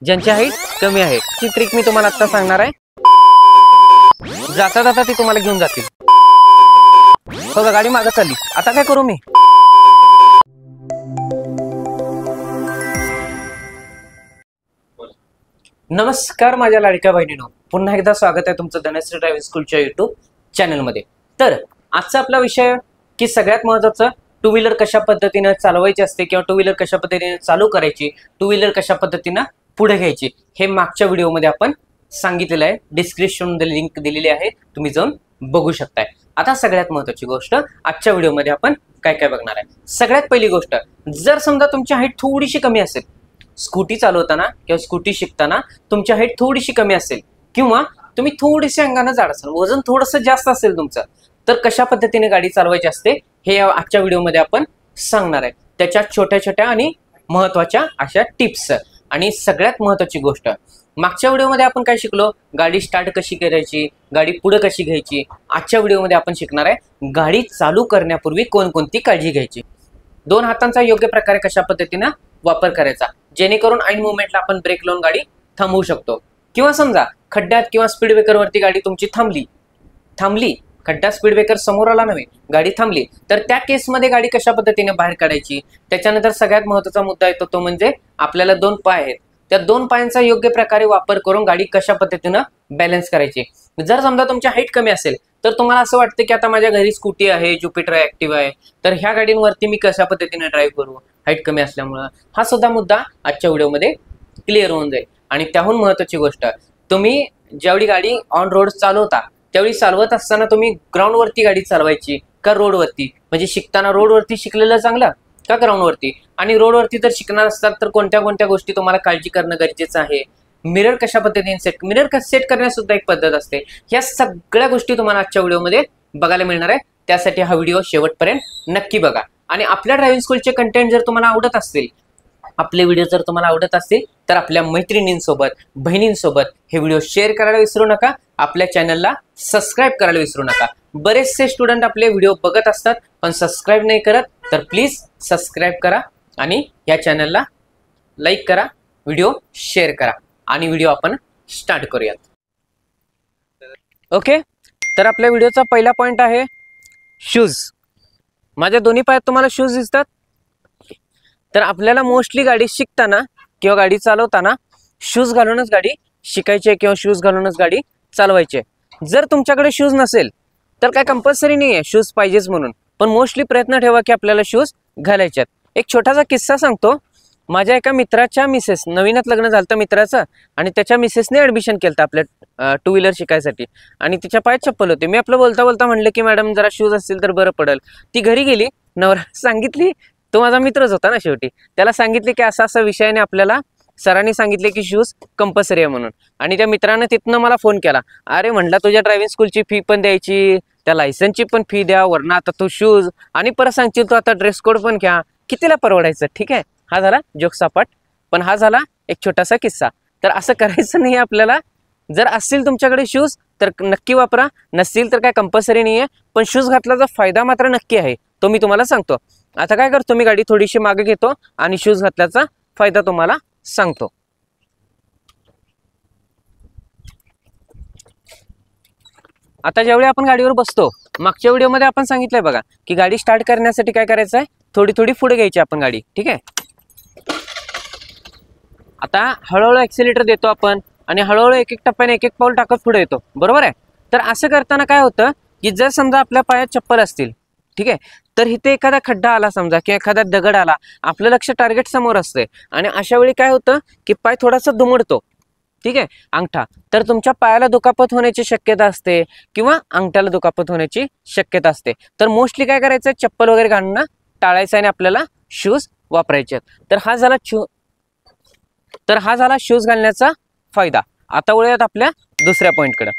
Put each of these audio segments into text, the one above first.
ज्यांची हाईट कमी आहे ती ट्रिक मी तुम्हाला आता सांगणार आहे। जाता जाता ती तुम्हाला घेऊन जातील। बघा गाडी मागे चालली, आता काय करू मी? नमस्कार माझ्या लाडक्या बहिणींनो, पुन्हा एकदा स्वागत आहे तुमचं धनश्री ड्रायव्हिंग स्कूलच्या YouTube चॅनलमध्ये। तर आजचा आपला विषय की सगळ्यात महत्त्वाचं टू व्हीलर कशा पद्धतीने चालवायची असते किंवा टू व्हीलर कशा पद्धतीने चालू करायची, टू व्हीलर कशा पद्धतीने पुढे घ्यायची, हे मागच्या व्हिडिओमध्ये आपण सांगितलेलं आहे। डिस्क्रिप्शनमध्ये लिंक दिलेली आहे, तुम्ही जाऊन बघू शकताय। आता सगळ्यात महत्त्वाची गोष्ट आजच्या व्हिडिओमध्ये आपण काय काय बघणार आहे। सगळ्यात पहिली गोष्ट, जर समजा तुमची हाईट थोडीशी कमी असेल, स्कूटी चालवताना किंवा स्कूटी शिकताना तुमची हाईट थोडीशी कमी असेल किंवा तुम्ही थोडीशी अंगाने जाड असाल, वजन थोडंसं जास्त असेल तुमचं, तर कशा पद्धतीने गाडी चालवायची असते हे आजच्या व्हिडिओमध्ये आपण सांगणार आहे। त्याच्या छोट्या छोट्या आणि महत्त्वाच्या अशा टिप्स। आणि सगळ्यात महत्त्वाची गोष्ट, मागच्या व्हिडिओमध्ये आपण काय शिकलो, गाडी स्टार्ट कशी करायची, गाडी पुढे कशी घ्यायची। आजच्या व्हिडिओमध्ये आपण शिकणार आहे गाडी चालू करण्यापूर्वी कोणकोणती काळजी घ्यायची, दोन हातांचा योग्य प्रकारे कशा पद्धतीने वापर करायचा, जेणेकरून ऐन मुवमेंटला आपण ब्रेक लावून गाडी थांबवू शकतो। किंवा समजा खड्ड्यात किंवा स्पीड ब्रेकरवरती गाडी तुमची थांबली, खड्डा स्पीड ब्रेकर समोर आला नव्हे, गाडी थांबली, तर त्या केसमध्ये गाडी कशा पद्धतीने बाहेर काढायची। त्याच्यानंतर सगळ्यात महत्त्वाचा मुद्दा येतो तो म्हणजे आपल्याला दोन पाय आहेत, त्या दोन पायांचा योग्य प्रकारे वापर करून गाडी कशा पद्धतीने बॅलन्स करायची। जर समजा तुमची हाईट कमी असेल तर तुम्हाला असं वाटतं की आता माझ्या घरी स्कूटी आहे, ज्युपिटर ॲक्टिव्हा आहे, तर ह्या गाडींवरती मी कशा पद्धतीने ड्राईव्ह करू हाईट कमी असल्यामुळे, हा सुद्धा मुद्दा आजच्या व्हिडिओमध्ये क्लिअर होऊन जाईल। आणि त्याहून महत्त्वाची गोष्ट, तुम्ही ज्यावेळी गाडी ऑन रोड चालवता त्यावेळी चालवत असताना तुम्ही ग्राउंडवरती गाडी चालवायची का रोडवरती, म्हणजे शिकताना रोडवरती शिकलेलं चांगलं का ग्राउंडवरती। आणि रोडवरती जर शिकणार असतात तर कोणत्या कोणत्या गोष्टी तुम्हाला काळजी करणं गरजेचं आहे, मिरर कशा पद्धतीने सेट करण्यास सुद्धा एक पद्धत असते। या सगळ्या गोष्टी तुम्हाला आजच्या व्हिडिओमध्ये बघायला मिळणार आहे, त्यासाठी हा व्हिडिओ शेवटपर्यंत नक्की बघा। आणि आपल्या ड्रायव्हिंग स्कूलचे कंटेंट जर तुम्हाला आवडत असतील, आपले व्हिडिओ जर तुम्हाला आवडत असतील तर आपल्या मैत्रिणींसोबत, बहिणींसोबत हे व्हिडिओ शेअर करायला विसरू नका, आपल्या चॅनलला सबस्क्राईब करायला विसरू नका। बरेचसे स्टुडंट आपले व्हिडिओ बघत असतात पण सबस्क्राईब नाही करत, तर प्लीज सबस्क्राईब करा आणि या चॅनलला लाईक करा, व्हिडिओ शेअर करा आणि व्हिडिओ आपण स्टार्ट करूयात। ओके, तर आपल्या व्हिडिओचा पहिला पॉइंट आहे शूज। माझ्या दोन्ही पायात तुम्हाला शूज दिसतात। तर आपल्याला मोस्टली गाडी शिकताना किंवा गाडी चालवताना शूज घालूनच गाडी शिकायची किंवा शूज घालूनच गाडी चालवायची। जर तुमच्याकडे शूज नसेल तर काय कंपल्सरी नाही आहे शूज पाहिजेच म्हणून, पण मोस्टली प्रयत्न ठेवा की आपल्याला शूज घालायचे आहेत। एक छोटासा किस्सा सांगतो। माझ्या एका मित्राच्या मिसेस, नवीनच लग्न झालं मित्राचं, आणि त्याच्या मिसेसने ॲडमिशन केलं आपल्या टू व्हीलर शिकायसाठी, आणि तिच्या पायात चप्पल होते। मी आपलं बोलता बोलता म्हणलं की मॅडम जरा शूज असतील तर बरं पडेल। ती घरी गेली, नवरा सांगितली, तो माझा मित्रच होता ना शेवटी, त्याला सांगितले की असा असा विषयाने आपल्याला सरांनी सांगितले की शूज कंपल्सरी आहे म्हणून। आणि त्या मित्रानं तिथनं मला फोन केला, अरे म्हटलं तुझ्या ड्रायव्हिंग स्कूलची फी पण द्यायची, त्या लायसन्सची पण फी द्या, वरनं आता तू शूज आणि परत सांगशील तू आता ड्रेस कोड पण घ्या, कितीला परवडायचं। ठीक आहे, हा झाला जोक सपाट, पण हा झाला एक छोटासा किस्सा। तर असं करायचं नाही आपल्याला। जर असतील तुमच्याकडे शूज तर नक्की वापरा, नसतील तर काय कंपल्सरी नाही आहे, पण शूज घातल्याचा फायदा मात्र नक्की आहे, तो मी तुम्हाला सांगतो। आता काय करतो, मी गाडी थोडीशी मागे घेतो आणि शूज घातल्याचा फायदा तुम्हाला सांगतो। आता ज्यावेळी आपण गाडीवर बसतो, मागच्या व्हिडिओमध्ये आपण सांगितलंय बघा की गाडी स्टार्ट करण्यासाठी काय करायचं आहे, थोडी थोडी पुढे घ्यायची आपण गाडी। ठीक आहे, आता हळूहळू ॲक्सिलेटर देतो आपण आणि हळूहळू एक एक टप्प्याने एक एक पाऊल टाकत पुढे येतो, बरोबर आहे। तर असं करताना काय होतं की जर समजा आपल्या पायात चप्पल असतील, ठीक आहे, तर इथे एखादा खड्डा आला समजा किंवा एखादा दगड आला, आपलं लक्ष टार्गेट समोर असते आणि अशा वेळी काय होतं की पाय थोडासा दुमडतो, ठीक आहे, अंगठा, तर तुमच्या पायाला दुखापत होण्याची शक्यता असते किंवा अंगठ्याला दुखापत होण्याची शक्यता असते। तर मोस्टली काय करायचं, चप्पल वगैरे घालणं टाळायचं आणि आपल्याला शूज वापरायचे आहेत। तर हा झाला शूज घालण्याचा फायदा। आता वळूयात आपल्या दुसऱ्या पॉईंटकडे।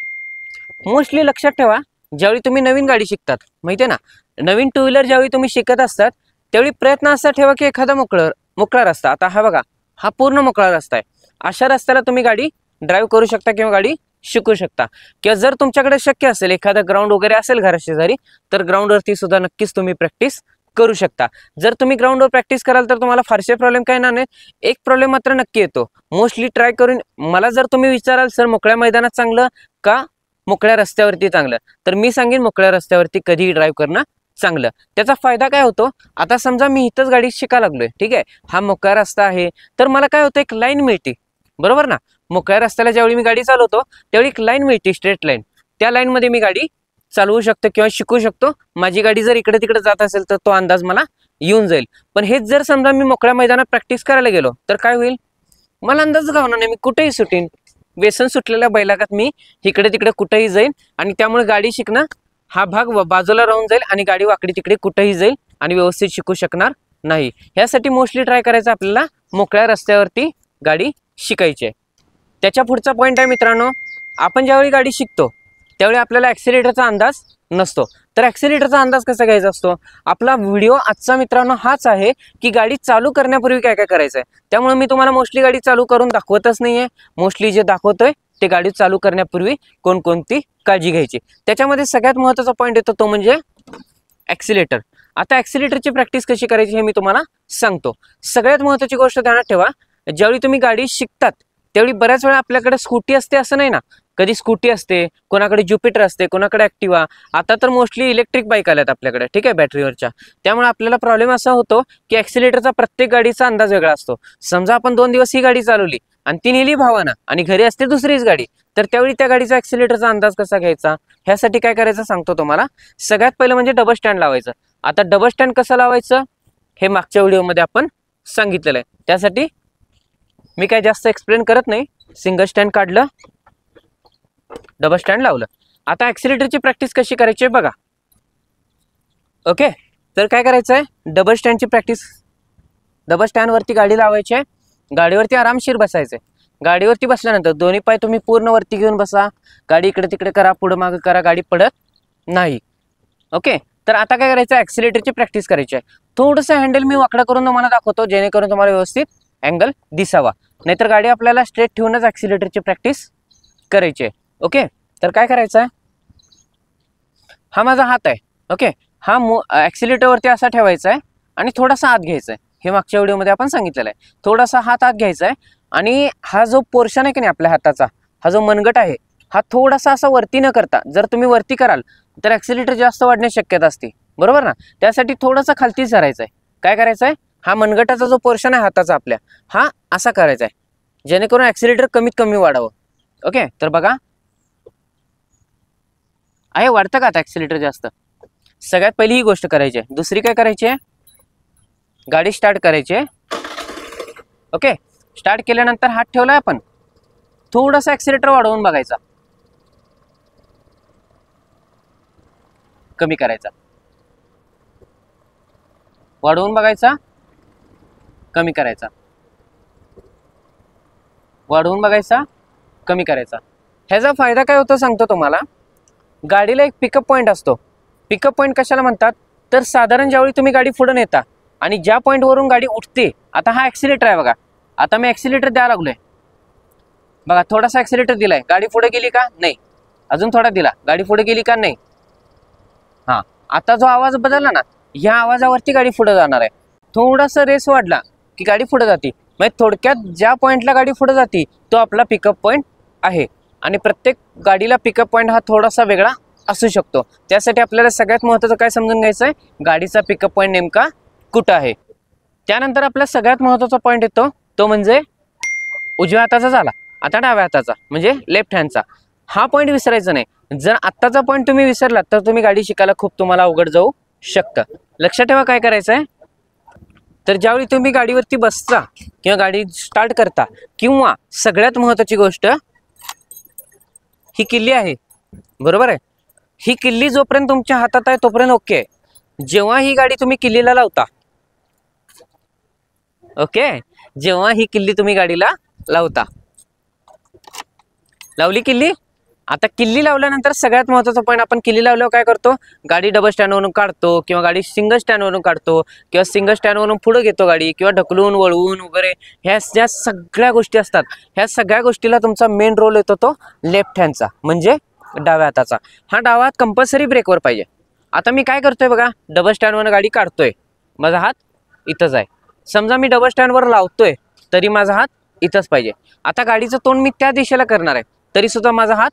मोस्टली लक्षात ठेवा, ज्यावेळी तुम्ही नवीन गाडी शिकतात, माहिती आहे ना, नवीन टू व्हीलर ज्यावेळी तुम्ही शिकत असतात त्यावेळी प्रयत्न असा ठेवा की एखादा मोकळा रस्ता, आता हा बघा हा पूर्ण मोकळा रस्ता आहे, अशा रस्त्याला तुम्ही गाडी ड्राईव्ह करू शकता किंवा गाडी शिकू शकता। किंवा जर तुमच्याकडे शक्य असेल एखादा ग्राउंड वगैरे असेल घराशेजारी, तर ग्राउंडवरती सुद्धा नक्कीच तुम्ही प्रॅक्टिस करू शकता। जर तुम्ही ग्राउंडवर प्रॅक्टिस कराल तर तुम्हाला फारसे प्रॉब्लेम काय येणार नाही। एक प्रॉब्लेम मात्र नक्की येतो, मोस्टली ट्राय करून मला जर तुम्ही विचाराल सर मोकळ्या मैदानात चांगलं का मोकळ्या रस्त्यावरती चांगलं, तर मी सांगेन मोकळ्या रस्त्यावरती कधीही ड्राईव्ह करणं चांगलं। त्याचा फायदा काय होतो, आता समजा मी इथंच गाडी शिकायला लागलोय, ठीक आहे, हा मोकळा रस्ता आहे, तर मला काय होतं एक लाईन मिळते, बरोबर ना। मोकळ्या रस्त्याला ज्यावेळी मी गाडी चालवतो त्यावेळी एक लाईन मिळते, स्ट्रेट लाईन, त्या लाईनमध्ये मी गाडी चालवू शकतो किंवा शिकू शकतो। माझी गाडी जर इकडे तिकडे जात असेल तर तो अंदाज मला येऊन जाईल। पण हेच जर समजा मी मोकळ्या मैदानात प्रॅक्टिस करायला गेलो तर काय होईल, मला अंदाज गावणार नाही, मी कुठेही सुटीन, व्यसन सुटलेल्या बैलागत मी इकडे तिकडे कुठेही जाईल आणि त्यामुळे गाडी शिकणं हा भाग बाजूला राहून जाईल आणि गाडी वाकडी तिकडे कुठेही जाईल आणि व्यवस्थित शिकू शकणार नाही। यासाठी मोस्टली ट्राय करायचं आपल्याला मोकळ्या रस्त्यावरती गाडी शिकायची आहे। त्याच्या पुढचा पॉईंट आहे मित्रांनो, आपण ज्यावेळी गाडी शिकतो त्यावेळी आपल्याला ॲक्सिलेटरचा अंदाज नसतो, तर ॲक्सिलेटरचा अंदाज कसा घ्यायचा असतो। आपला व्हिडिओ आजचा मित्रांनो हाच आहे की गाडी चालू करण्यापूर्वी काय काय करायचं आहे। त्यामुळे मी तुम्हाला मोस्टली गाडी चालू करून दाखवतच नाहीये, मोस्टली जे दाखवतोय ते गाडी चालू करण्यापूर्वी कोणकोणती काळजी घ्यायची। त्याच्यामध्ये सगळ्यात महत्त्वाचा पॉईंट येतो तो म्हणजे ॲक्सिलेटर। आता ॲक्सिलेटरची प्रॅक्टिस कशी करायची हे मी तुम्हाला सांगतो। सगळ्यात महत्त्वाची गोष्ट ध्यानात ठेवा, ज्यावेळी तुम्ही गाडी शिकतात त्यावेळी बऱ्याच वेळा आपल्याकडे स्कूटी असते असं नाही ना, कधी स्कूटी असते, कोणाकडे ज्युपिटर असते, कोणाकडे ॲक्टिवा, आता तर मोस्टली इलेक्ट्रिक बाईक आल्यात आपल्याकडे, ठीक आहे, बॅटरीवरच्या। त्यामुळे आपल्याला प्रॉब्लेम असा होतो की ॲक्सिलेटरचा प्रत्येक गाडीचा अंदाज वेगळा असतो। समजा आपण 2 दिवस ही गाडी चालवली आणि ती नेली भावानं आणि घरी असते दुसरीच गाडी, तर त्यावेळी त्या गाडीचा ॲक्सिलेटरचा अंदाज कसा घ्यायचा, ह्यासाठी काय करायचं सांगतो तुम्हाला। सगळ्यात पहिलं म्हणजे डबल स्टँड लावायचं। आता डबल स्टँड कसं लावायचं हे मागच्या व्हिडिओमध्ये आपण सांगितलेलं आहे, त्यासाठी मी काय जास्त एक्सप्लेन करत नाही। सिंगल स्टँड काढलं, डबल स्टँड लावलं। आता ॲक्सिलेटरची प्रॅक्टिस कशी करायची आहे बघा, ओके। तर काय करायचं आहे, डबल स्टँडची प्रॅक्टिस, डबल स्टँडवरती गाडी लावायची आहे, गाडीवरती आरामशीर बसायचं आहे। गाडीवरती बसल्यानंतर दोन्ही पाय तुम्ही पूर्ण वरती घेऊन बसा, गाडी इकडे तिकडे करा, पुढं मागं करा, गाडी पडत नाही, ओके। तर आता काय करायचं, ॲक्सिलेटरची प्रॅक्टिस करायची आहे। थोडंसं हँडल मी वाकडं करून तुम्हाला दाखवतो जेणेकरून तुम्हाला व्यवस्थित अँगल दिसावा, नाहीतर गाडी आपल्याला स्ट्रेट ठेवूनच ॲक्सिलेटरची प्रॅक्टिस करायची आहे, ओके। तर काय करायचं आहे, हा माझा हात आहे, ओके, हा ॲक्सिलेटरवरती असा ठेवायचा आहे आणि थोडासा आत घ्यायचा आहे, हे मागच्या व्हिडिओमध्ये आपण सांगितलेलं आहे। थोडासा हात आत घ्यायचा आहे आणि हा जो पोर्शन आहे की नाही आपल्या हाताचा, हा जो मनगट आहे, हा थोडासा असा वरती न करता, जर तुम्ही वरती कराल तर ॲक्सिलेटर जास्त वाढण्याची शक्यता असते, बरोबर ना। त्यासाठी थोडासा खालती करायचं आहे। काय करायचं आहे, हा मनगटाचा जो पोर्शन आहे हाताचा आपल्या, हा असा करायचा आहे जेणेकरून ॲक्सिलेटर कमीत कमी वाढावं, ओके। तर बघा आहे, वाढतं का आता ॲक्सिलेटर जास्त। सगळ्यात पहिली ही गोष्ट करायची आहे। दुसरी काय करायची आहे, गाडी स्टार्ट करायची आहे, ओके। स्टार्ट केल्यानंतर हात ठेवलाय आपण, थोडासा ॲक्सिलेटर वाढवून बघायचा, कमी करायचा, वाढवून बघायचा, कमी करायचा, वाढवून बघायचा, कमी करायचा। ह्याचा फायदा काय होतो सांगतो तुम्हाला। गाडीला एक पिकअप पॉईंट असतो। पिकअप पॉईंट कशाला म्हणतात, तर साधारण ज्यावेळी तुम्ही गाडी पुढे नेता आणि ज्या पॉईंटवरून गाडी उठते, आता हा ॲक्सिलेटर आहे बघा, आता मी ॲक्सिलेटर द्यायला लागलोय बघा, थोडासा ॲक्सिलेटर दिलाय, गाडी पुढे गेली का नाही, अजून थोडा दिला, गाडी पुढे गेली का नाही, हां। आता जो आवाज बदलला ना, ह्या आवाजावरती गाडी पुढे जाणार आहे। थोडासा रेस वाढला की गाडी पुढे जाते, म्हणजे थोडक्यात ज्या पॉईंटला गाडी पुढे जाते तो आपला पिकअप पॉईंट आहे। आणि प्रत्येक गाडीला पिकअप पॉईंट हा थोडासा वेगळा असू शकतो। त्यासाठी आपल्याला सगळ्यात महत्त्वाचं काय समजून घ्यायचं आहे, गाडीचा पिकअप पॉईंट नेमका कुठं आहे। त्यानंतर आपला सगळ्यात महत्त्वाचा पॉईंट येतो तो म्हणजे उजव्या हाताचा झाला, आता डाव्या हाताचा म्हणजे लेफ्ट हँडचा। हा पॉईंट विसरायचा नाही। जर आत्ताचा पॉईंट तुम्ही विसरलात तर तुम्ही गाडी शिकायला खूप तुम्हाला अवघड जाऊ शकतं। लक्षात ठेवा काय करायचं आहे, तर ज्यावेळी तुम्ही गाडीवरती बसता किंवा गाडी स्टार्ट करता, किंवा सगळ्यात महत्त्वाची गोष्ट ही किल्ली आहे, बरोबर आहे, ही किल्ली जोपर्यंत तुमच्या हातात आहे तोपर्यंत ओके आहे। जेव्हा ही गाडी तुम्ही किल्लीला लावता, ओके, जेव्हा ही किल्ली तुम्ही गाडीला लावता, लावली किल्ली, आता किल्ली लावल्यानंतर सगळ्यात महत्त्वाचा पॉईंट, आपण किल्ली लावल्यावर काय करतो, गाडी डबल स्टँडवरून काढतो किंवा गाडी सिंगल स्टँडवरून काढतो किंवा सिंगल स्टँडवरून पुढे घेतो गाडी, किंवा ढकलून वळवून वगैरे, ह्या ज्या सगळ्या गोष्टी असतात, ह्या सगळ्या गोष्टीला तुमचा मेन रोल येतो तो लेफ्ट हँडचा म्हणजे डाव्या हाताचा। हा डावा हात कंपल्सरी ब्रेकवर पाहिजे, आता मी काय करतोय बघा, डबल स्टँडवर गाडी काढतोय, माझा हात इथंच आहे. समजा मी डबल स्टँडवर लावतोय तरी माझा हात इथंच पाहिजे. आता गाडीचं तोंड मी त्या दिशेला करणार आहे तरी सुद्धा माझा हात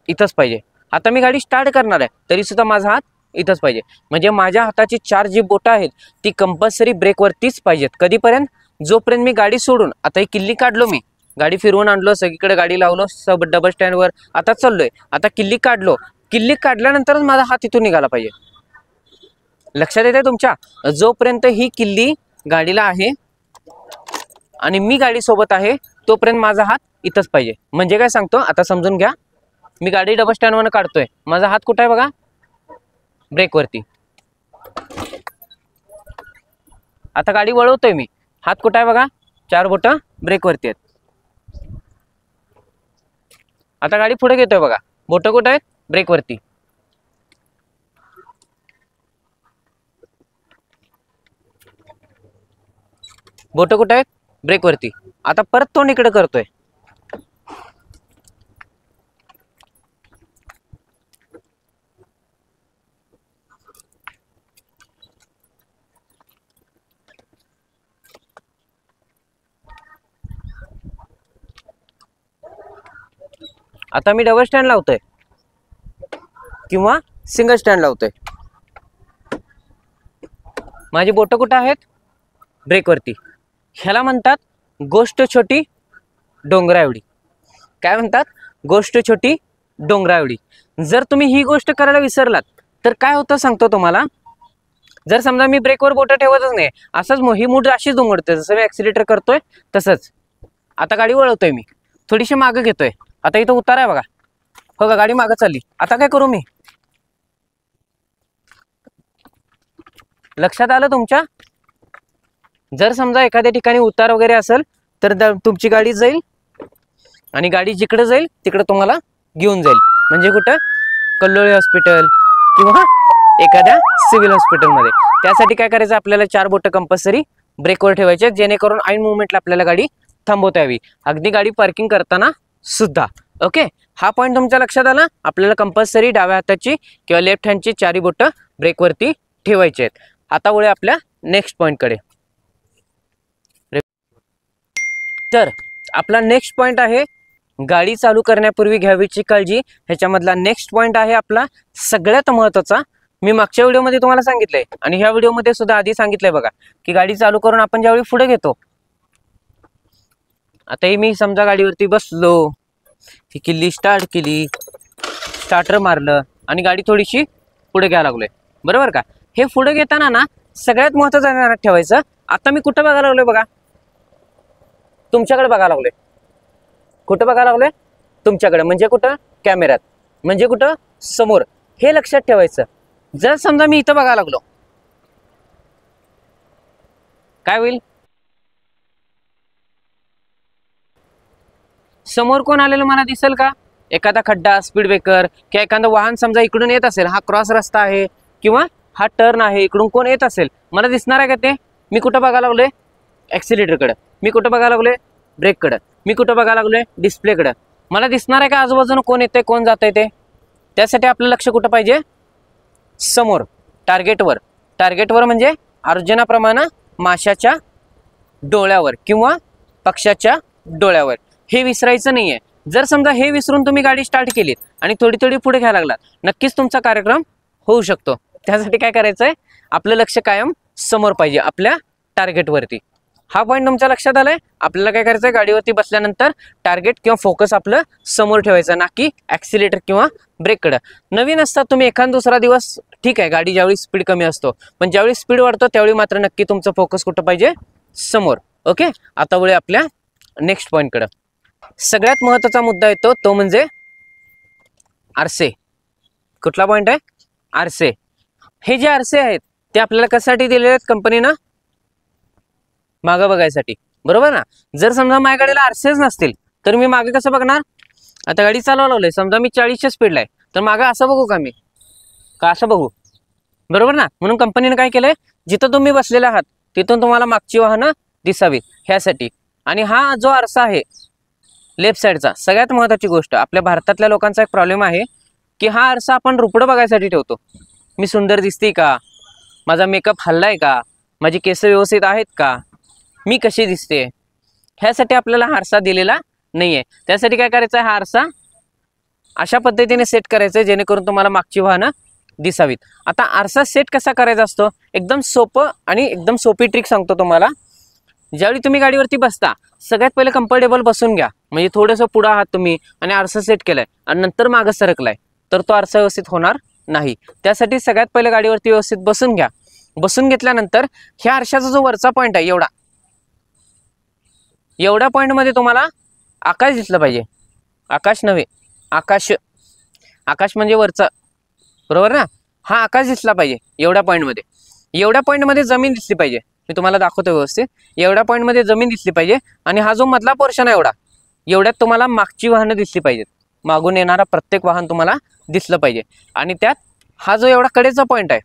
इथंच पाहिजे. आता मी गाडी स्टार्ट करणार आहे तरी सुद्धा माझा हात इथंच पाहिजे. म्हणजे माझ्या हाताची 4 जी बोटं आहेत ती कंपल्सरी ब्रेकवरतीच पाहिजेत. कधीपर्यंत? जोपर्यंत मी गाडी सोडून, आता ही किल्ली काढलो, मी गाडी फिरवून आणलो, सगळीकडे गाडी लावलो, सब डबल स्टँडवर आता चाललोय. आता किल्ली काढलो, किल्ली काढल्यानंतरच माझा हात इथून निघाला पाहिजे. लक्षात येते तुमच्या? जोपर्यंत ही किल्ली गाडीला आहे आणि मी गाडी सोबत आहे तोपर्यंत माझा हात इथंच पाहिजे. म्हणजे काय सांगतो आता समजून घ्या. मी गाडी डबल स्टँडवर काढतोय, माझा हात कुठे आहे बघा, ब्रेकवरती. आता गाडी वळवतोय मी, हात कुठे आहे बघा, 4 बोटं ब्रेकवरती आहेत. आता गाडी पुढे घेतोय बघा, बोटं कुठे आहेत, ब्रेकवरती. बोटं कुठे आहेत, ब्रेकवरती. आता परत तोंड इकडे करतोय, आता मी डबल स्टँड लावतोय किंवा सिंगल स्टँड लावतोय. माझी बोटं कुठं आहेत, ब्रेकवरती. ह्याला म्हणतात गोष्ट छोटी डोंगरा एवढी. काय म्हणतात? गोष्ट छोटी डोंगरा एवढी. जर तुम्ही ही गोष्ट करायला विसरलात तर काय होतं सांगतो तुम्हाला. जर समजा मी ब्रेकवर बोटं ठेवतच नाही, असंच ही मूठ अशीच दुमडते, जसं मी ॲक्सिलेटर करतोय तसंच. आता गाडी वळवतोय मी, थोडीशी मागं घेतोय. आता इथं उतार आहे बघा, हो का, गाडी मागं चालली. आता काय करू मी, लक्षात आलं तुमच्या? जर समजा एखाद्या ठिकाणी उतार वगैरे असेल तर तुमची गाडी जाईल आणि गाडी जिकडे जाईल तिकडे तुम्हाला घेऊन जाईल. म्हणजे कुठं, कल्लोळी हॉस्पिटल किंवा एखाद्या सिव्हिल हॉस्पिटलमध्ये. त्यासाठी काय करायचं, आपल्याला 4 बोटं कंपल्सरी ब्रेकवर ठेवायचे, जेणेकरून ऐन मुवमेंटला आपल्याला गाडी थांबवता यावी, अगदी गाडी पार्किंग करताना सुद्धा. ओके, हा पॉईंट तुमच्या लक्षात आला. आपल्याला कंपल्सरी डाव्या हाताची किंवा लेफ्ट हँडची 4 बोटं ब्रेकवरती ठेवायचे आहेत. आता वळूया आपल्या नेक्स्ट पॉईंटकडे. तर आपला नेक्स्ट पॉईंट आहे गाडी चालू करण्यापूर्वी घ्यावीची काळजी. ह्याच्यामधला नेक्स्ट पॉईंट आहे आपला सगळ्यात महत्त्वाचा. मी मागच्या व्हिडिओमध्ये तुम्हाला सांगितलंय आणि ह्या व्हिडिओमध्ये सुद्धा आधी सांगितलंय बघा, की गाडी चालू करून आपण ज्यावेळी पुढे घेतो, आता ही मी समजा गाडीवरती बसलो, ही किल्ली स्टार्ट केली, स्टार्टर मारलं आणि गाडी थोडीशी पुढे घ्यायला लागलोय, बरोबर का. हे पुढे घेताना ना सगळ्यात महत्त्वाचं ध्यानात ठेवायचं. आता मी कुठं बघायला लागलोय बघा, तुमच्याकडे बघायला लागलोय. कुठं बघायला लागलोय, तुमच्याकडे. म्हणजे कुठं, कॅमेऱ्यात. म्हणजे कुठं, समोर. हे लक्षात ठेवायचं. जर समजा मी इथं बघायला लागलो, काय होईल, समोर कोण आलेलं मला दिसेल का, एखादा खड्डा, स्पीड ब्रेकर किंवा एखादं वाहन समजा इकडून येत असेल, हा क्रॉस रस्ता आहे किंवा हा टर्न आहे, इकडून कोण येत असेल, मला दिसणार आहे का ते. मी कुठं बघायला लागलोय, ॲक्सिलेटरकडे. मी कुठं बघायला लागलोय, ब्रेककडे. मी कुठं बघायला लागलोय, डिस्प्लेकडे. मला दिसणार आहे का आजूबाजूला कोण येतंय, कोण जातंय ते. त्यासाठी आपलं लक्ष कुठं पाहिजे, समोर, टार्गेटवर. टार्गेटवर म्हणजे अर्जुनाप्रमाणे माशाच्या डोळ्यावर किंवा पक्षाच्या डोळ्यावर. हे विसरायचं नाहीये. जर समजा हे विसरून तुम्ही गाडी स्टार्ट केलीत आणि थोडी थोडी पुढे घ्यायला लागलात, नक्कीच तुमचा कार्यक्रम होऊ शकतो. त्यासाठी काय करायचंय, आपलं लक्ष कायम समोर पाहिजे, आपल्या टार्गेटवरती. हा पॉईंट तुमच्या लक्षात आलाय. आपल्याला काय करायचंय, गाडीवरती बसल्यानंतर टार्गेट किंवा फोकस आपलं समोर ठेवायचं, ना की ॲक्सिलेटर किंवा ब्रेककडं. नवीन असतात तुम्ही, एखादा दुसरा दिवस ठीक आहे, गाडी ज्यावेळी स्पीड कमी असतो, पण ज्यावेळी स्पीड वाढतो त्यावेळी मात्र नक्की तुमचं फोकस कुठं पाहिजे, समोर. ओके, आता वळूया आपल्या नेक्स्ट पॉईंटकडं. सगळ्यात महत्त्वाचा मुद्दा येतो तो म्हणजे आरसे. कुठला पॉईंट आहे, आरसे. हे जे आरसे आहेत ते आपल्याला कशासाठी दिलेले आहेत कंपनीनं, मागं बघायसाठी, बरोबर ना. जर समजा माझ्या गाडीला आरसेच नसतील तर मी मागे कसं बघणार. आता गाडी चालवायला लागलोय, समजा मी 40च्या स्पीडला आहे, तर मागं असं बघू का मी, का असं बघू, बरोबर ना. म्हणून कंपनीने काय केलंय, जिथं तुम्ही बसलेले आहात तिथून तुम्हाला मागची वाहनं दिसावीत ह्यासाठी. आणि हा जो आरसा आहे लेफ्ट साईडचा, सगळ्यात महत्त्वाची गोष्ट, आपल्या भारतातल्या लोकांचा एक प्रॉब्लेम आहे की हा आरसा आपण रुपडं बघायसाठी ठेवतो. मी सुंदर दिसते का, माझा मेकअप हल्लाय का, माझी केस व्यवस्थित आहेत का, मी कशी दिसते, ह्यासाठी आपल्याला आरसा दिलेला नाही आहे. त्यासाठी काय करायचं आहे, हा आरसा अशा पद्धतीने सेट करायचं आहे जेणेकरून तुम्हाला मागची वाहनं दिसावीत. आता आरसा सेट कसा करायचा असतो, एकदम सोपं आणि एकदम सोपी ट्रिक सांगतो तुम्हाला. ज्यावेळी तुम्ही गाडीवरती बसता सगळ्यात पहिले कम्फर्टेबल बसून घ्या. म्हणजे थोडंसं पुढं आहात तुम्ही आणि आरसा सेट केलाय आणि नंतर मागं सरकलाय तर तो आरसा व्यवस्थित होणार नाही. त्यासाठी सगळ्यात पहिले गाडीवरती व्यवस्थित बसून घ्या. बसून घेतल्यानंतर ह्या आरशाचा जो वरचा पॉईंट आहे एवढ्या पॉईंटमध्ये तुम्हाला आकाश दिसलं पाहिजे. आकाश नव्हे, आकाश. आकाश म्हणजे वरचा, बरोबर ना. हा आकाश दिसला पाहिजे एवढ्या पॉईंटमध्ये. एवढ्या पॉईंटमध्ये जमीन दिसली पाहिजे. मी तुम्हाला दाखवतो व्यवस्थित. एवढ्या पॉईंटमध्ये जमीन दिसली पाहिजे आणि हा जो मधला पोर्शन आहे एवढ्यात तुम्हाला मागची वाहनं दिसली पाहिजेत. मागून येणारा प्रत्येक वाहन तुम्हाला दिसलं पाहिजे. आणि त्यात हा जो एवढा कडेचा पॉईंट आहे,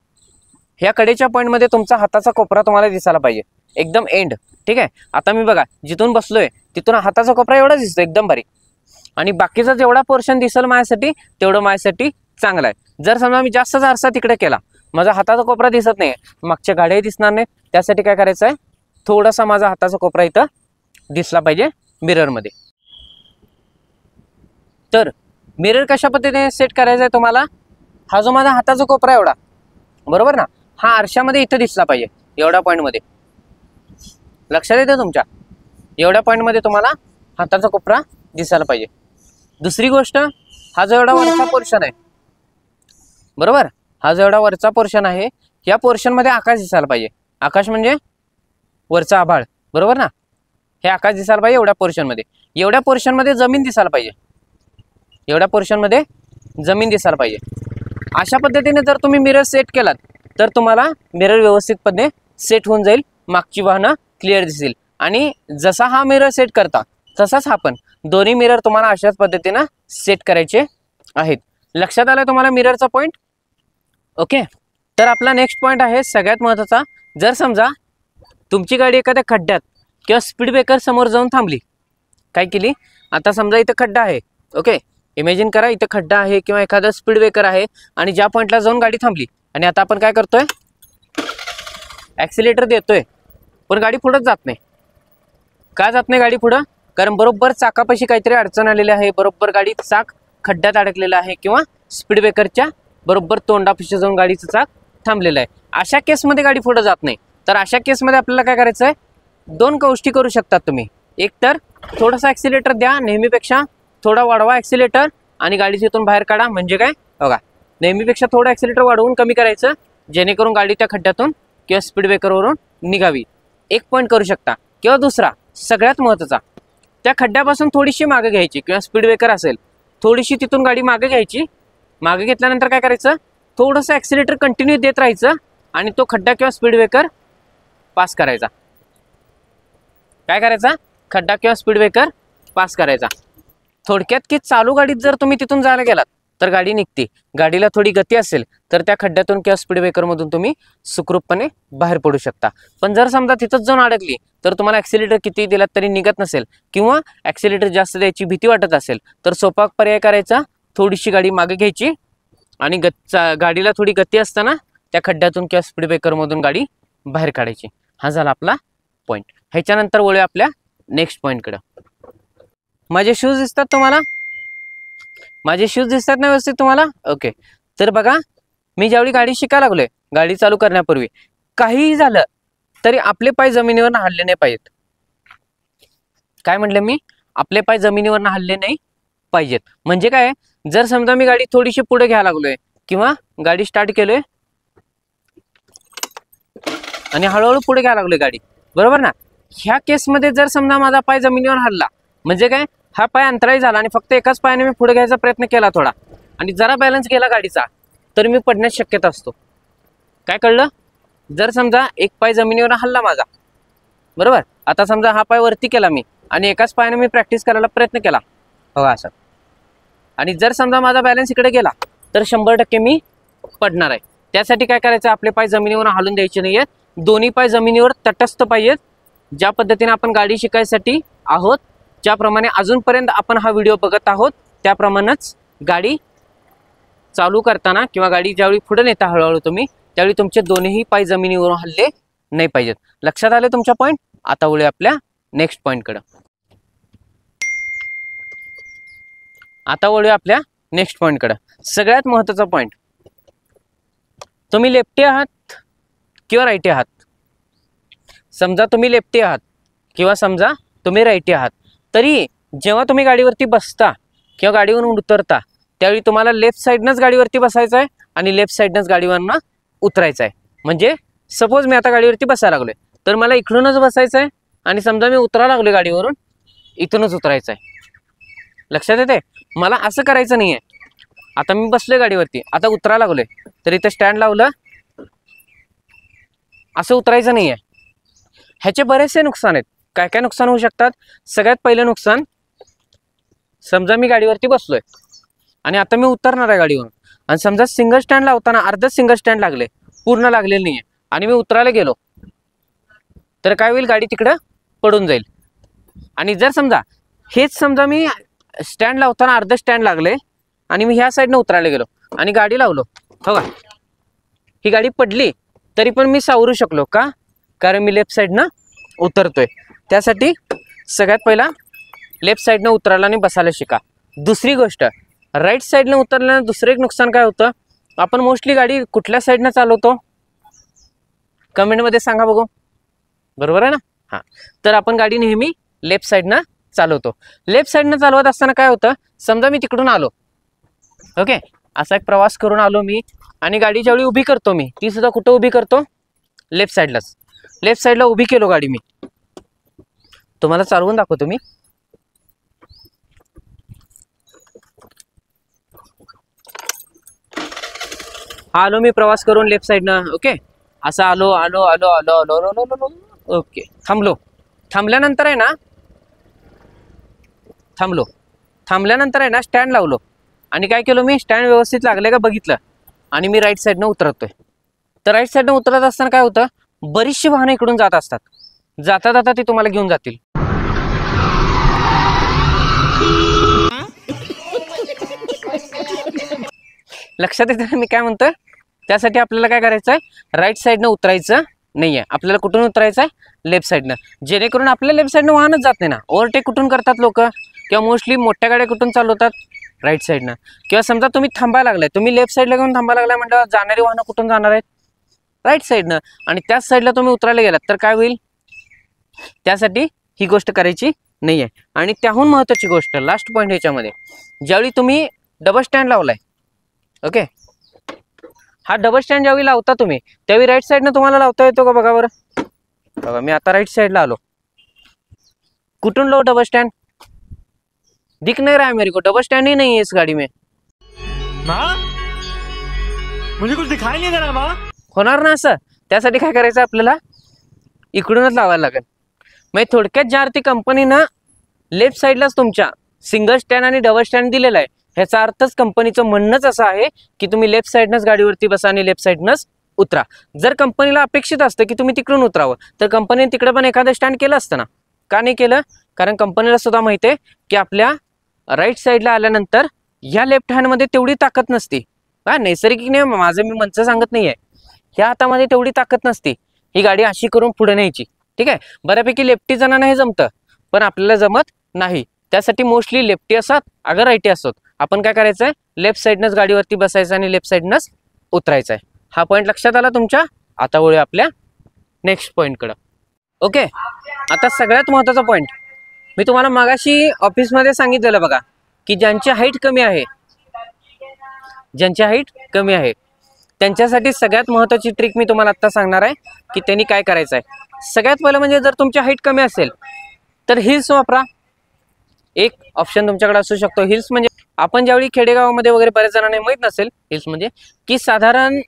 ह्या कडेच्या पॉईंटमध्ये तुमचा हाताचा कोपरा तुम्हाला दिसायला पाहिजे, एकदम एंड. ठीक आहे. आता मी बघा जिथून बसलोय तिथून हाताचा कोपरा एवढा दिसतो एकदम बारीक, आणि बाकीचा जेवढा पोर्शन दिसेल माझ्यासाठी तेवढं माझ्यासाठी चांगलं आहे. जर समजा मी जास्तच आरसा तिकडे केला, माझा हाताचा कोपरा दिसत नाही, मागच्या गाड्याही दिसणार नाही. त्यासाठी काय करायचं आहे, थोडासा माझा हाताचा कोपरा इथं दिसला पाहिजे मिररमध्ये. तर मिरर कशा पद्धतीने सेट करायचा आहे तुम्हाला, हा जो माझा हाताचा कोपरा एवढा, बरोबर ना, हा आरशामध्ये इथं दिसला पाहिजे एवढ्या पॉईंटमध्ये. लक्षात येतं तुमच्या, एवढ्या पॉईंटमध्ये तुम्हाला हाताचा कोपरा दिसायला पाहिजे. दुसरी गोष्ट, हा जो एवढा वरचा पोर्शन आहे, बरोबर, हा जो एवढा वरचा पोर्शन आहे, या पोर्शनमध्ये आकाश दिसायला पाहिजे. आकाश म्हणजे वरचा आभाळ, बरोबर ना. हे आकाश दिसायला पाहिजे एवढ्या पोर्शनमध्ये. एवढ्या पोर्शनमध्ये जमीन दिसायला पाहिजे. एवढ्या पोर्शनमध्ये जमीन दिसायला पाहिजे. अशा पद्धतीने जर तुम्ही मिरर सेट केलात तर तुम्हाला मिरर व्यवस्थितपणे सेट होऊन जाईल, मागची वाहनं क्लिअर दिसेल. आणि जसा हा मिरर सेट करता तसाच हा पण दोन्ही मिरर तुम्हाला अशाच पद्धतीनं सेट करायचे आहेत. लक्षात आलं तुम्हाला मिररचा पॉईंट? ओके. तर आपला नेक्स्ट पॉईंट आहे सगळ्यात महत्त्वाचा. जर समजा तुमची गाडी एखाद्या खड्ड्यात किंवा स्पीड ब्रेकर समोर जाऊन थांबली, काय केली, आता समजा इथं खड्डा आहे, ओके, इमॅजिन करा इथं खड्डा आहे किंवा एखादा स्पीड ब्रेकर आहे आणि ज्या पॉईंटला जाऊन गाडी थांबली आणि आता आपण काय करतोय, ॲक्सिलेटर देतोय पण गाडी पुढंच जात नाही. का जात नाही गाडी पुढं? कारण बरोबर चाकापाशी काहीतरी अडचण आलेली आहे, बरोबर गाडी चाक खड्ड्यात अडकलेलं आहे किंवा स्पीड ब्रेकरच्या बरोबर तोंडापाशी जाऊन गाडीचं चाक थांबलेलं आहे. अशा केसमध्ये गाडी पुढं जात नाही. तर अशा केसमध्ये आपल्याला काय करायचं आहे, दोन गोष्टी करू शकतात तुम्ही. एक तर थोडासा ॲक्सिलेटर द्या, नेहमीपेक्षा थोडा वाढवा ॲक्सिलेटर आणि गाडी तिथून बाहेर काढा. म्हणजे काय बघा, नेहमीपेक्षा थोडं ॲक्सिलेटर वाढवून कमी करायचं जेणेकरून गाडी त्या खड्ड्यातून किंवा स्पीड ब्रेकरवरून निघावी. एक पॉईंट करू शकता. किंवा दुसरा सगळ्यात महत्त्वाचा, त्या खड्ड्यापासून थोडीशी मागे घ्यायची किंवा स्पीड ब्रेकर असेल थोडीशी तिथून गाडी मागे घ्यायची. मागे घेतल्यानंतर काय करायचं, थोडंसं ॲक्सिलेटर कंटिन्यू देत राहायचं आणि तो खड्डा किंवा स्पीड ब्रेकर पास करायचा. काय करायचा, खड्डा किंवा स्पीड ब्रेकर पास करायचा. थोडक्यात की चालू गाडीत जर तुम्ही तिथून जायला गेलात तर गाडी निघते. गाडीला थोडी गती असेल तर त्या खड्ड्यातून किंवा स्पीड ब्रेकरमधून तुम्ही सुखरूपपणे बाहेर पडू शकता. पण जर समजा तिथंच जाऊन अडकली तर तुम्हाला ॲक्सिलेटर किती दिलात तरी निघत नसेल किंवा ॲक्सिलेटर जास्त द्यायची भीती वाटत असेल तर सोपा पर्याय करायचा, थोडीशी गाडी मागे घ्यायची आणि गाडीला थोडी गती असताना त्या खड्ड्यातून किंवा स्पीड ब्रेकरमधून गाडी बाहेर काढायची. हा झाला आपला पॉईंट. ह्याच्यानंतर वळूया आपल्या नेक्स्ट पॉईंटकडं. माझे शूज दिसतात तुम्हाला? माझे शूज दिसतात ना व्यवस्थित तुम्हाला? ओके. तर बघा, मी ज्यावेळी गाडी शिकायला लागलोय, गाडी चालू करण्यापूर्वी काहीही झालं तरी आपले पाय जमिनीवर हलले नाही पाहिजेत. काय म्हटलं मी? आपले पाय जमिनीवर हलले नाही पाहिजेत. म्हणजे काय, जर समजा मी गाडी थोडीशी पुढे घ्यायला लागलोय किंवा गाडी स्टार्ट केलोय आणि हळूहळू पुढे घ्यायला लागलोय गाडी, बरोबर ना, ह्या केसमध्ये जर समजा माझा पाय जमिनीवर हलला म्हणजे काय, हा पाय अंतराळी झाला आणि फक्त एकाच पायाने मी पुढे घ्यायचा प्रयत्न केला थोडा आणि जरा बॅलन्स गेला गाडीचा तर मी पडण्याची शक्यता असतो. काय कळलं? जर समजा एक पाय जमिनीवर हलला माझा, बरोबर, आता समजा हा पाय वरती केला मी आणि एकाच पायाने मी प्रॅक्टिस करायला प्रयत्न केला बघा असं, आणि जर समजा माझा बॅलन्स इकडे गेला तर 100% मी पडणार आहे. त्यासाठी काय करायचं, आपले पाय जमिनीवर हलून द्यायचे नाही आहेत, दोन्ही पाय जमिनीवर तटस्थ पाहिजेत. ज्या पद्धतीने आपण गाडी शिकायसाठी आहोत, ज्याप्रमाणे अजूनपर्यंत आपण हा व्हिडिओ बघत आहोत त्याप्रमाणेच गाडी चालू करताना किंवा गाडी ज्यावेळी पुढे नेता हळूहळू तुम्ही, त्यावेळी तुमचे दोन्ही पाय जमिनीवरून हल्ले नाही पाहिजेत. लक्षात आले तुमच्या पॉईंट. आता वळूया आपल्या नेक्स्ट पॉईंटकडे. सगळ्यात महत्त्वाचा पॉईंट, तुम्ही लेफ्टी आहात किंवा राईटी आहात. समजा तुम्ही लेफ्टी आहात किंवा समजा तुम्ही राईटी आहात, तरी जेव्हा तुम्ही गाडीवरती बसता किंवा गाडीवरून उतरता त्यावेळी तुम्हाला लेफ्ट साईडनंच गाडीवरती बसायचं आहे आणि लेफ्ट साईडनंच गाडीवरनं उतरायचं आहे. म्हणजे सपोज मी आता गाडीवरती बसायला लागलोय, तर मला इकडूनच बसायचं आहे आणि समजा मी उतरायला लागलोय गाडीवरून, इथूनच उतरायचं आहे. लक्षात येते. मला असं करायचं नाही आहे. आता मी बसलोय गाडीवरती, आता उतरायला लागलोय, तर इथं स्टँड लावलं, असं उतरायचं नाही आहे. ह्याचे बरेचसे नुकसान आहेत. काय काय नुकसान होऊ शकतात. सगळ्यात पहिलं नुकसान, समजा मी गाडीवरती बसलोय आणि आता मी उतरणार आहे गाडीवरून, आणि समजा सिंगल स्टँड लावताना अर्धच सिंगल स्टँड लागले, पूर्ण लागलेलं नाही आहे, आणि मी उतरायला गेलो, तर काय होईल, गाडी तिकडं पडून जाईल. आणि जर समजा समजा मी स्टँड लावताना अर्ध स्टँड लागले आणि मी ह्या साईडनं उतरायला गेलो आणि गाडी लावलो, हो का, ही गाडी पडली तरी पण मी सावरू शकलो. का? कारण मी लेफ्ट साईडनं उतरतोय. त्यासाठी सगळ्यात पहिला लेफ्ट साईडनं उतरायला आणि बसायला शिका. दुसरी गोष्ट, राईट साईडनं उतरल्यानं दुसरं एक नुकसान काय होतं, आपण मोस्टली गाडी कुठल्या साईडनं चालवतो, कमेंटमध्ये सांगा बघू. बरोबर आहे ना. हां, तर आपण गाडी नेहमी लेफ्ट साईडनं चालवतो. लेफ्ट साईडनं चालवत असताना काय होतं, समजा मी तिकडून आलो, ओके, असा एक प्रवास करून आलो मी, आणि गाडी ज्यावेळी उभी करतो मी, ती सुद्धा कुठं उभी करतो, लेफ्ट साईडलाच. लेफ्ट साईडला उभी केलो गाडी मी, तुम्हाला चालवून दाखवतो मी. आलो मी प्रवास करून लेफ्ट साईडनं, ओके, असं आलो आलो आलो आलो आलो आलो आलो, ओके, थांबलो. थांबल्यानंतर आहे ना स्टँड लावलो, आणि काय केलं मी, स्टँड व्यवस्थित लागले का बघितलं, आणि मी राईट साईडनं उतरतोय. तर राईट साईडनं उतरत असताना काय होतं, बरीचशी वाहनं इकडून जात असतात. जाता जाता ती तुम्हाला घेऊन जातील. लक्षात येतं मी काय म्हणतोय. त्यासाठी आपल्याला काय करायचं आहे, राईट साईडनं उतरायचं नाही आहे. आपल्याला कुठून उतरायचं आहे, लेफ्ट साईडनं, जेणेकरून आपल्या लेफ्ट साईडनं वाहनच जात नाही ना. ओव्हरटेक कुठून करतात लोक, किंवा मोस्टली मोठ्या गाड्या कुठून चालवतात, राईट साईडनं. किंवा समजा तुम्ही थांबायला लागलाय, तुम्ही लेफ्ट साईडला घेऊन थांबायला लागलाय, म्हणजे जाणारी वाहनं कुठून जाणार आहेत, राईट साईडनं, आणि त्याच साईडला तुम्ही उतरायला गेलात तर काय होईल. त्यासाठी ही गोष्ट करायची नाही आहे. आणि त्याहून महत्त्वाची गोष्ट, लास्ट पॉईंट ह्याच्यामध्ये, ज्यावेळी तुम्ही डबल स्टँड लावलाय, ओके, हा डबल स्टँड ज्यावेळी लावता तुम्ही, त्यावेळी राईट साईडनं तुम्हाला लावता येतो का बघा बरं. बघा मी आता राईट साईडला आलो, कुठून लावू डबल स्टँड, दिख नहीं रहा है मेरे को, डबल स्टैंड ही नहीं है इस गाड़ी में. माँ, मुझे कुछ दिखाई नहीं दे रहा माँ. होणार ना असं. त्यासाठी काय करायचं आपल्याला, इकडूनच लावायला लागेल. म्हणजे थोडक्यात ज्या अर्थी कंपनीनं लेफ्ट साईडलाच तुमच्या सिंगल स्टँड आणि डबल स्टँड दिलेला आहे, ह्याचा अर्थच कंपनीचं म्हणणंच असं आहे की तुम्ही लेफ्ट साईडनंच गाडीवरती बसा आणि लेफ्ट साईडनंच उतरा. जर कंपनीला अपेक्षित असतं की तुम्ही तिकडून उतरावं, तर कंपनीने तिकडे पण एखादं स्टँड केलं असतं ना. का नाही केलं, कारण कंपनीला सुद्धा माहिती आहे की आपल्या राईट साईडला आल्यानंतर ह्या लेफ्ट हँडमध्ये तेवढी ताकद नसती. हा नैसर्गिक नाही, माझं मी मनचं सांगत नाही आहे, ह्या हातामध्ये तेवढी ताकद नसती ही गाडी अशी करून पुढे न्यायची. ठीक आहे, बऱ्यापैकी लेफ्टी जणांना हे जमतं, पण आपल्याला जमत नाही. त्यासाठी मोस्टली लेफ्टी असतात अगर राईटी असतात, आपण काय करायचं आहे, लेफ्ट साईडनंच गाडीवरती बसायचं आणि लेफ्ट साईडनंच उतरायचं आहे. हा पॉईंट लक्षात आला तुमच्या. आता वळूया आपल्या नेक्स्ट पॉईंटकडं. ओके, आता सगळ्यात महत्त्वाचा पॉईंट, मी तुम्हाला मागाशी ऑफिसमध्ये सांगितलेलं बघा, की ज्यांची हाईट कमी आहे त्यांच्यासाठी सगळ्यात महत्त्वाची ट्रिक मी तुम्हाला आत्ता सांगणार आहे की त्यांनी काय करायचं आहे. सगळ्यात पहिलं म्हणजे जर तुमची हाईट कमी असेल तर हिल्स वापरा. एक ऑप्शन तुमच्याकडे असू शकतो हिल्स. म्हणजे आपण ज्यावेळी खेडेगावामध्ये वगैरे बऱ्याच जणांना माहीत नसेल हिल्स म्हणजे की साधारण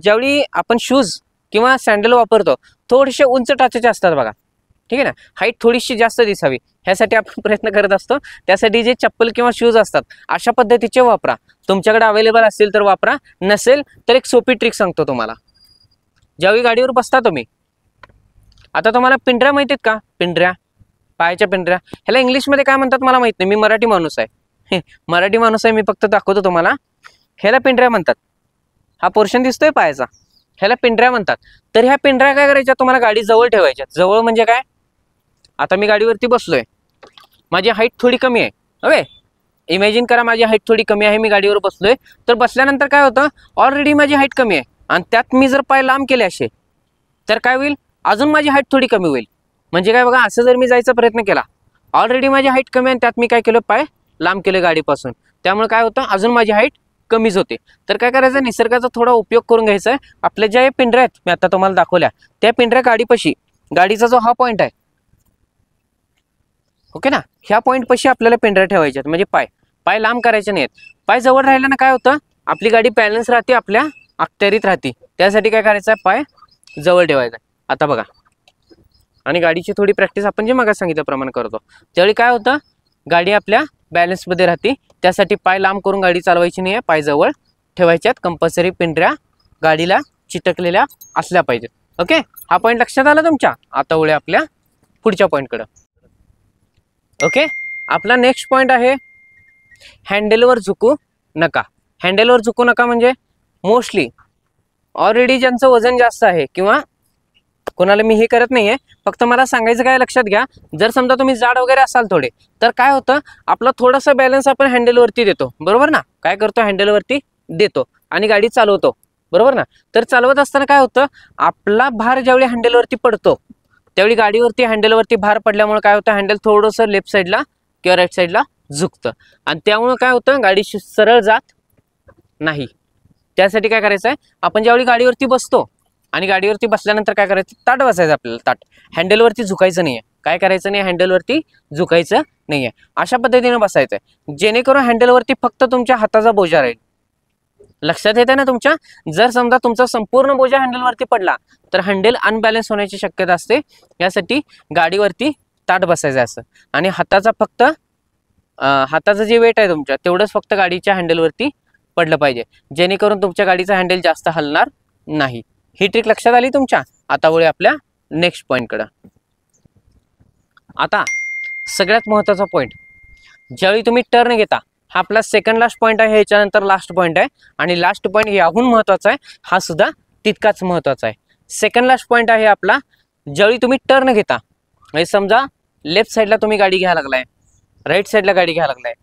ज्यावेळी आपण शूज किंवा सँडल वापरतो थोडेसे उंच टाचेचे असतात बघा. ठीक आहे ना, हाईट थोडीशी जास्त दिसावी ह्यासाठी आपण प्रयत्न करत असतो. त्यासाठी जे चप्पल किंवा शूज असतात अशा पद्धतीचे वापरा. तुमच्याकडे अवेलेबल असतील तर वापरा, नसेल तर एक सोपी ट्रिक सांगतो तुम्हाला. ज्यावेळी गाडीवर बसता तुम्ही, आता तुम्हाला पिंढऱ्या माहिती आहेत का, पिंढऱ्या, पायाच्या पिंढऱ्या, ह्याला इंग्लिशमध्ये काय म्हणतात मला माहित नाही, मी मराठी माणूस आहे. मराठी माणूस आहे, मी फक्त दाखवतो तुम्हाला. ह्याला पिंढऱ्या म्हणतात. हा पोर्शन दिसतोय पायाचा, ह्याला पिंढऱ्या म्हणतात. तर ह्या पिंढऱ्या काय करायच्या, तुम्हाला गाडी जवळ ठेवायच्या. जवळ म्हणजे काय, आता मी गाडीवरती बसलोय, माझी हाईट थोडी कमी आहे. ओके, इमॅजिन करा माझी हाईट थोडी कमी आहे, मी गाडीवर बसलोय. तर बसल्यानंतर काय होतं, ऑलरेडी माझी हाईट कमी आहे आणि त्यात मी जर पाय लांब केले असे तर काय होईल, अजून माझी हाईट थोडी कमी होईल. म्हणजे काय बघा, असं जर मी जायचा प्रयत्न केला, ऑलरेडी माझी हाईट कमी आहे त्यात मी काय केलं, पाय लांब केले गाडीपासून, त्यामुळे काय होतं, अजून माझी हाईट कमीच होते. तर काय करायचं, निसर्गाचा थोडा उपयोग करून घ्यायचा आहे. आपल्या ज्या पिंढऱ्या आहेत मी आता तुम्हाला दाखवल्या, त्या पिंढऱ्या गाडीपाशी, गाडीचा जो हा पॉईंट आहे, ओके ना, ह्या पॉईंट पाशी आपल्याला पिंढऱ्या ठेवायच्या आहेत. म्हणजे पाय लांब करायचे नाहीत. पाय जवळ राहिला ना काय होतं, आपली गाडी बॅलन्स राहते, आपल्या अखत्यारीत राहते. त्यासाठी काय करायचं आहे, पाय जवळ ठेवायचा. आता बघा, आणि गाडीची थोडी प्रॅक्टिस आपण जे मग सांगितल्याप्रमाणे करतो, त्यावेळी काय होतं, गाडी आपल्या बॅलन्समध्ये राहते. त्यासाठी पाय लांब करून गाडी चालवायची नाही आहे, पाय जवळ ठेवायच्यात. कंपल्सरी पिंढऱ्या गाडीला चिटकलेल्या असल्या पाहिजेत. ओके, हा पॉईंट लक्षात आला तुमच्या. आता वळूया आपल्या पुढच्या पॉईंटकडं. ओके, आपला नेक्स्ट पॉईंट आहे हँडलवर झुकू नका. हँडलवर झुकू नका म्हणजे मोस्टली ऑलरेडी ज्यांचं वजन जास्त आहे, किंवा कोणाला मी हे करत नाहीये, फक्त मला सांगायचं काय लक्षात घ्या, जर समजा तुम्ही जाड वगैरे असाल थोडे, तर काय होतं, आपला थोडासा बॅलन्स आपण हँडलवरती देतो, बरोबर ना. काय करतो, हँडलवरती देतो आणि गाडी चालवतो, बरोबर ना. तर चालवत असताना काय होतं, आपला भार ज्यावेळी हँडलवरती पडतो, त्यावेळी गाडीवरती हँडलवरती भार पडल्यामुळे काय होतं, हँडल थोडंसं लेफ्ट साईडला किंवा राईट साईडला झुकतं आणि त्यामुळे काय होतं, गाडी सरळ जात नाही. त्यासाठी काय करायचं आहे, आपण ज्यावेळी गाडीवरती बसतो आणि गाडीवरती बसल्यानंतर काय करायचं, ताट बसायचं आपल्याला. ताट, हँडलवरती झुकायचं नाहीये. काय करायचं नाही, हँडलवरती झुकायचं नाहीये. अशा पद्धतीने बसायचं आहे, जेणेकरून हँडलवरती फक्त तुमच्या हाताचा बोजा राहील. लक्षात येते ना तुमच्या. जर समजा तुमचा संपूर्ण बोजा हँडलवरती पडला तर हँडल अनबॅलन्स होण्याची शक्यता असते. यासाठी गाडीवरती ताट बसायचं असं, आणि हाताचा फक्त हाताचं जे वेट आहे तुमच्या, तेवढंच फक्त गाडीच्या हँडलवरती पडलं पाहिजे, जेणेकरून तुमच्या गाडीचा हँडल जास्त हलणार नाही. ही ट्रिक लक्षात आली तुमच्या. आता वळूया आपल्या नेक्स्ट पॉईंटकडं. आता सगळ्यात महत्त्वाचा पॉईंट, ज्यावेळी तुम्ही टर्न घेता, हा आपला सेकंड लास्ट पॉईंट आहे, ह्याच्यानंतर लास्ट पॉईंट आहे, आणि लास्ट पॉईंट याहून महत्त्वाचा आहे, हा सुद्धा तितकाच महत्त्वाचा आहे. सेकंड लास्ट पॉईंट आहे आपला, ज्यावेळी तुम्ही टर्न घेता, म्हणजे समजा लेफ्ट साईडला तुम्ही गाडी घ्यायला लागलाय, राईट साईडला गाडी घ्यायला लागलाय,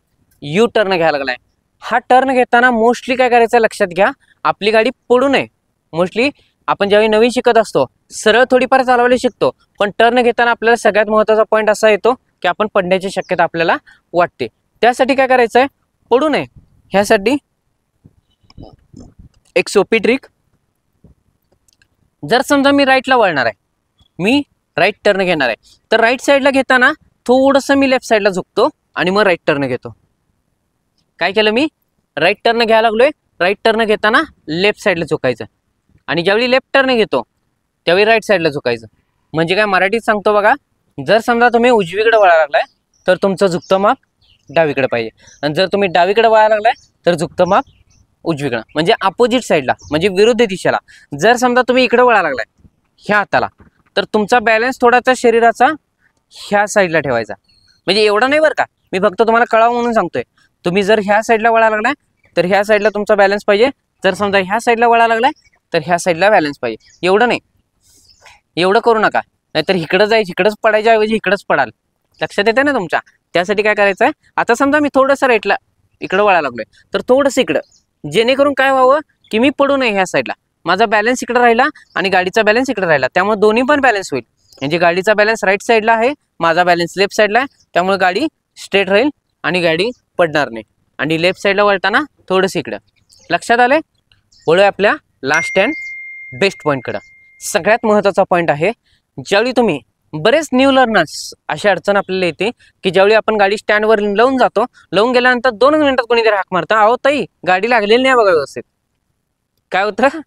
यू टर्न घ्यायला लागलाय. हा टर्न घेताना मोस्टली काय करायचं लक्षात घ्या, आपली गाडी पडू नये. मोस्टली आपण ज्यावेळी नवीन शिकत असतो, सरळ थोडीफार चालवायला शिकतो, पण टर्न घेताना आपल्याला सगळ्यात महत्त्वाचा पॉईंट असा येतो की आपण पडण्याची शक्यता आपल्याला वाटते. त्यासाठी काय करायचं आहे, पडू नये ह्यासाठी एक सोपी ट्रिक. जर समजा मी राईटला वळणार आहे, मी राईट टर्न घेणार आहे, तर राईट साईडला घेताना थोडंसं मी लेफ्ट साईडला झुकतो आणि मग राईट टर्न घेतो. काय केलं मी, राईट टर्न घ्यायला लागलोय, राईट टर्न घेताना लेफ्ट साईडला झुकायचं, आणि ज्यावेळी लेफ्ट टर्न घेतो त्यावेळी राईट साईडला झुकायचं. म्हणजे काय, मराठीत सांगतो बघा, जर समजा तुम्ही उजवीकडे वळायला लागलाय तर तुमचं झुकतं माप डावीकडे पाहिजे, आणि जर तुम्ही डावीकडे वळायला लागलाय तर झुकतं माप उजवीकडं, म्हणजे अपोजिट साईडला, म्हणजे विरुद्ध दिशेला. जर समजा तुम्ही इकडे वळायला लागलाय ह्या हाताला, तर तुमचा बॅलन्स थोडासा शरीराचा ह्या साईडला ठेवायचा. म्हणजे एवढं नाही बरं का, मी फक्त तुम्हाला कळावं म्हणून सांगतोय. तुम्ही जर ह्या साईडला वळायला लागलाय तर ह्या साईडला तुमचा बॅलन्स पाहिजे, जर समजा ह्या साईडला वळायला लागलाय तर ह्या साईडला बॅलन्स पाहिजे. एवढं नाही, एवढं करू नका, नाहीतर इकडं जायचं, इकडंच पडायच्या ऐवजी इकडंच पडाल. लक्षात येते ना तुमच्या. त्यासाठी काय करायचं आहे, आता समजा मी थोडंसं राईटला इकडं वळायला लागलोय, तर थोडंसं इकडं, जेणेकरून काय व्हावं की मी पडू नये ह्या साईडला, माझा बॅलन्स इकडे राहिला आणि गाडीचा बॅलन्स इकडे राहिला, त्यामुळे दोन्ही पण बॅलन्स होईल. म्हणजे गाडीचा बॅलन्स राईट साईडला आहे, माझा बॅलन्स लेफ्ट साईडला आहे, त्यामुळे गाडी स्ट्रेट राहील आणि गाडी पडणार नाही. आणि लेफ्ट साईडला वळताना थोडंसं इकडं. लक्षात आलंय. वळूया आपल्या लास्ट अँड बेस्ट पॉईंटकडं. सगळ्यात महत्त्वाचा पॉईंट आहे, ज्यावेळी तुम्ही, बरेच न्यू लर्नर्स अशी अडचण आपल्याला येते की ज्यावेळी आपण गाडी स्टँडवर लावून जातो, लावून गेल्यानंतर 2 मिनिटात कोणीतरी हाक मारतं, अहो ताई गाडी लागलेली नाही बघा व्यवस्थित. काय होतं,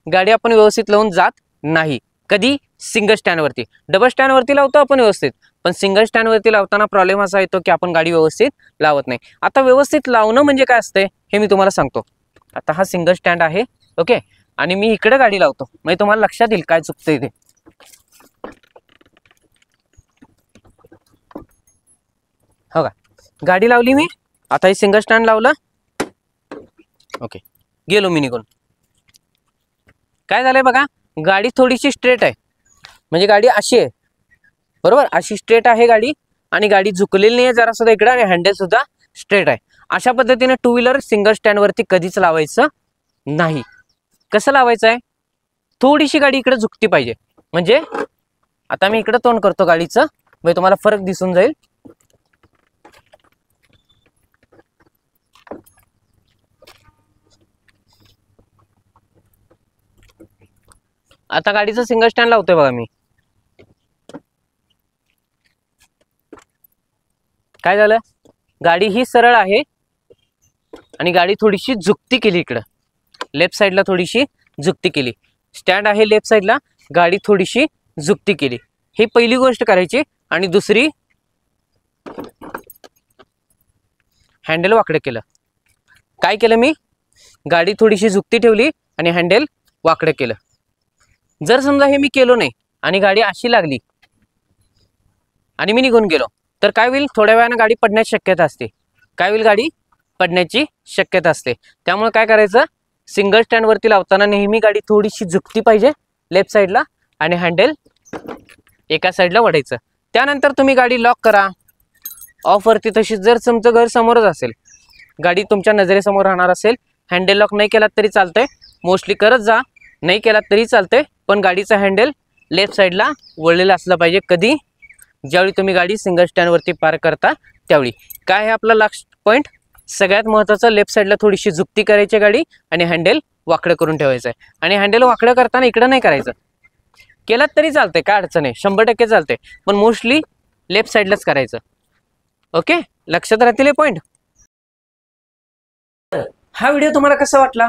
गाडी आपण व्यवस्थित लावून जात नाही. कधी, सिंगल स्टँडवरती. डबल स्टँडवरती लावतो आपण व्यवस्थित, पण सिंगल स्टँडवरती लावताना प्रॉब्लेम असा येतो की आपण गाडी व्यवस्थित लावत नाही. आता व्यवस्थित लावणं म्हणजे काय असते हे मी तुम्हाला सांगतो. आता हा सिंगल स्टँड आहे, ओके, आणि मी इकडे गाडी लावतो, म्हणजे तुम्हाला लक्षात येईल काय चुकतंय ते. हो का, गाडी लावली मी, आता हे सिंगल स्टँड लावलं, ओके. गेलो मी निघून. काय झालंय बघा, गाडी थोडीशी स्ट्रेट आहे, म्हणजे गाडी अशी आहे बरोबर, अशी स्ट्रेट आहे गाडी आणि गाडी झुकलेली नाही जरा सुद्धा इकडे आणि हँडल सुद्धा स्ट्रेट आहे. अशा पद्धतीने टू व्हीलर सिंगल स्टँड वरती कधीच लावायचं नाही. कसं लावायचं आहे, थोडीशी गाडी इकडे झुकती पाहिजे. म्हणजे आता मी इकडे तोंड करतो गाडीचं, म्हणजे तुम्हाला फरक दिसून जाईल. आता गाडीचं सिंगल स्टँड लावतोय बघा मी. काय झालं, गाडी ही सरळ आहे आणि गाडी थोडीशी झुकती केली इकडं, लेफ्ट साईडला थोडीशी झुकती केली. स्टँड आहे लेफ्ट साईडला, गाडी थोडीशी झुकती केली. ही पहिली गोष्ट करायची. आणि दुसरी, हँडल वाकडं केलं. काय केलं मी, गाडी थोडीशी झुकती ठेवली आणि हँडल वाकडं केलं. जर समजा हे मी केलो नाही आणि गाडी अशी लागली आणि मी निघून गेलो तर काय होईल, थोड्या वेळानं गाडी पडण्याची शक्यता असते. काय होईल, गाडी पडण्याची शक्यता असते. त्यामुळे काय करायचं, सिंगल स्टँड वरती लावताना नेहमी गाडी थोडीशी झुकती पाहिजे लेफ्ट साईडला आणि हँडल एका साईडला वळायचं. त्यानंतर तुम्ही गाडी लॉक करा ऑफ वरती. तशीच जर तुमचं घर समोरच असेल, गाडी तुमच्या नजरेसमोर राहणार असेल, हँडल लॉक नाही केलात तरी चालतंय, मोस्टली करत जा, नाही केलात तरी चालतंय, पण गाडीचा हँडल लेफ्ट साईडला वळलेला असलं पाहिजे. कधी, ज्यावेळी तुम्ही गाडी सिंगल स्टँड वरती पार्क करता त्यावेळी. काय आहे आपला लास्ट पॉईंट, सगळ्यात महत्त्वाचं, लेफ्ट साईडला थोडीशी झुकती करायची गाडी आणि हँडल वाकडं करून ठेवायचं आहे. आणि हँडल वाकडं करताना इकडं नाही करायचं, केलात तरी चालतंय, काय अडचण आहे, 100% चालतंय, पण मोस्टली लेफ्ट साईडलाच करायचं. ओके, लक्षात राहतील हे पॉईंट. हा व्हिडिओ तुम्हाला कसा वाटला,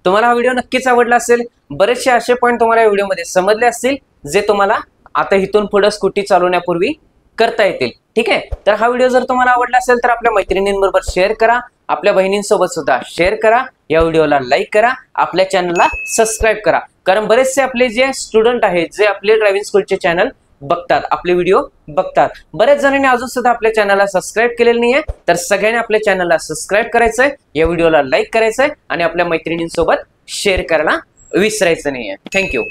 तुम्हाला हा व्हिडिओ नक्कीच आवडला असेल. बरेचसे असे पॉईंट तुम्हाला या व्हिडिओमध्ये समजले असतील जे तुम्हाला आता इथून पुढे स्कूटी चालवण्यापूर्वी करता येतील. ठीक आहे, तर हा व्हिडिओ जर तुम्हाला आवडला असेल तर आपल्या मैत्रिणींबरोबर शेअर करा, आपल्या बहिणींसोबत सुद्धा शेअर करा, या व्हिडिओला लाईक करा, आपल्या चॅनलला सबस्क्राईब करा. कारण बरेचसे आपले जे स्टुडंट आहेत, जे आपले ड्रायव्हिंग स्कूलचे चॅनल बघतात, आपले व्हिडिओ बघतात, बऱ्याच जणांनी अजून सुद्धा आपल्या चॅनलला सबस्क्राईब केलेलं नाहीये, तर सगळ्यांनी आपल्या चॅनलला सबस्क्राईब करायचंय, या व्हिडिओला लाईक करायचंय आणि आपल्या मैत्रिणींसोबत शेअर करायला विसरायचं नाहीये. थँक्यू.